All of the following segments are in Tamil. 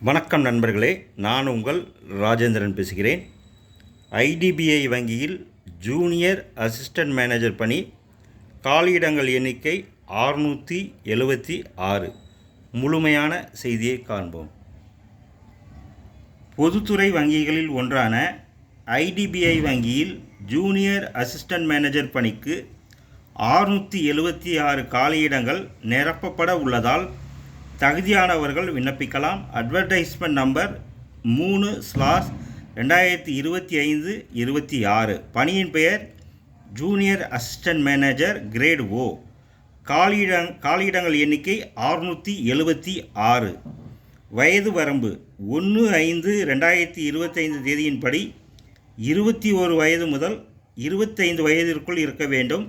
வணக்கம் நண்பர்களே, நான் உங்கள் ராஜேந்திரன் பேசுகிறேன். ஐடிபிஐ வங்கியில் ஜூனியர் அசிஸ்டன்ட் மேனேஜர் பணி, காலியிடங்கள் எண்ணிக்கை 676. முழுமையான செய்தியை காண்போம். பொதுத்துறை வங்கிகளில் ஒன்றான ஐடிபிஐ வங்கியில் ஜூனியர் அசிஸ்டன்ட் மேனேஜர் பணிக்கு 676 காலியிடங்கள் நிரப்பப்பட உள்ளதால் தகுதியானவர்கள் விண்ணப்பிக்கலாம். Advertisement number 3/2025-26. பணியின் பெயர் ஜூனியர் அசிஸ்டன்ட் மேனேஜர் கிரேட் ஓ. காலியிடங்கள் எண்ணிக்கை 676. வயது வரம்பு 1/5/2025 தேதியின்படி 21 வயது முதல் 25 வயதிற்குள் இருக்க வேண்டும்.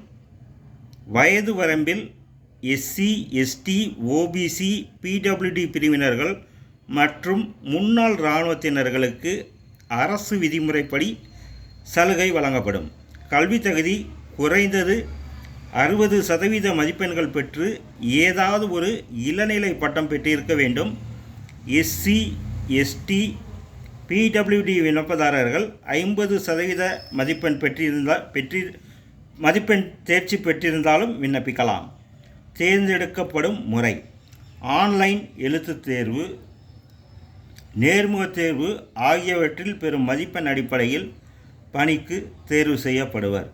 வயது வரம்பில் எஸ்சி, எஸ்டி, ஓபிசி, பிடபிள்யூடி பிரிவினர்கள் மற்றும் முன்னாள் இராணுவத்தினர்களுக்கு அரசு விதிமுறைப்படி சலுகை வழங்கப்படும். கல்வி தகுதி குறைந்தது 60% மதிப்பெண்கள் பெற்று ஏதாவது ஒரு இளநிலை பட்டம் பெற்றிருக்க வேண்டும். எஸ்சி, எஸ்டி, பிடபிள்யூடி விண்ணப்பதாரர்கள் 50% மதிப்பெண் தேர்ச்சி பெற்றிருந்தாலும் விண்ணப்பிக்கலாம். தேர்ந்தெடுக்கப்படும் முறை: ஆன்லைன் எழுத்துத் தேர்வு, நேர்முகத் தேர்வு ஆகியவற்றில் பெறும் மதிப்பெண் அடிப்படையில் பணிக்கு தேர்வு செய்யப்படுவர்.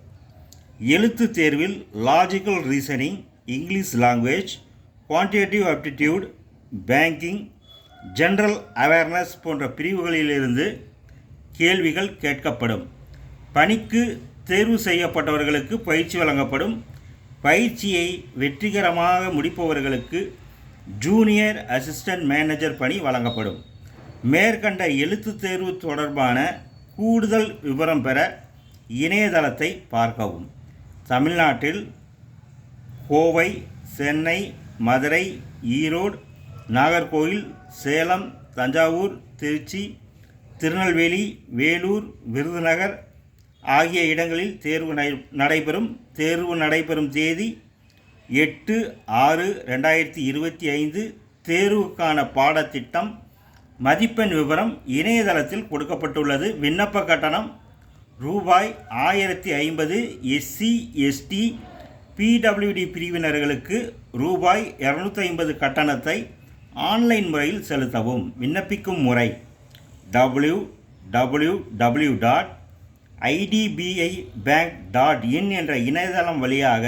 எழுத்துத் தேர்வில் logical reasoning, English language, quantitative aptitude, banking, general awareness போன்ற பிரிவுகளிலிருந்து கேள்விகள் கேட்கப்படும். பணிக்கு தேர்வு செய்யப்பட்டவர்களுக்கு பயிற்சி வழங்கப்படும். பயிற்சியை வெற்றிகரமாக முடிப்பவர்களுக்கு ஜூனியர் அசிஸ்டன்ட் மேனேஜர் பணி வழங்கப்படும். மேற்கண்ட எழுத்துத் தேர்வு தொடர்பான கூடுதல் விவரம் பெற இணையதளத்தை பார்க்கவும். தமிழ்நாட்டில் கோவை, சென்னை, மதுரை, ஈரோடு, நாகர்கோவில், சேலம், தஞ்சாவூர், திருச்சி, திருநெல்வேலி, வேலூர், விருதுநகர் ஆகிய இடங்களில் தேர்வு நடைபெறும் தேதி 8/6/2025. தேர்வுக்கான பாடத்திட்டம், மதிப்பெண் விவரம் இணையதளத்தில் கொடுக்கப்பட்டுள்ளது. விண்ணப்ப கட்டணம் ரூபாய் 1050. எஸ்சி, எஸ்டி, பிடபிள்யூடி பிரிவினர்களுக்கு ரூபாய் 250 கட்டணத்தை ஆன்லைன் முறையில் செலுத்தவும். விண்ணப்பிக்கும் முறை: www.idbibank.in என்ற இணையதளம் வழியாக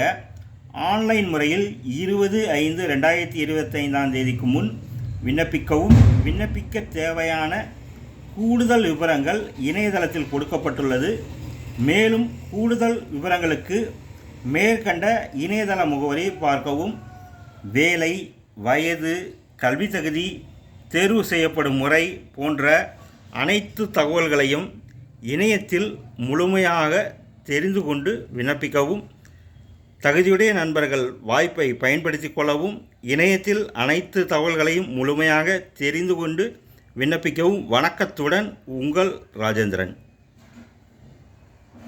ஆன்லைன் முறையில் 20/5/2025 தேதிக்கு முன் விண்ணப்பிக்கவும். விண்ணப்பிக்க தேவையான கூடுதல் விவரங்கள் இணையதளத்தில் கொடுக்கப்பட்டுள்ளது. மேலும் கூடுதல் விவரங்களுக்கு மேற்கண்ட இணையதள முகவரியை பார்க்கவும். வேலை, வயது, கல்வி தகுதி, தேர்வு செய்யப்படும் முறை போன்ற அனைத்து தகவல்களையும் இணையத்தில் முழுமையாக தெரிந்து கொண்டு விண்ணப்பிக்கவும். தகுதியுடைய நண்பர்கள் வாய்ப்பை பயன்படுத்தி கொள்ளவும். இணையத்தில் அனைத்து தகவல்களையும் முழுமையாக தெரிந்து கொண்டு விண்ணப்பிக்கவும். வணக்கத்துடன் உங்கள் ராஜேந்திரன்.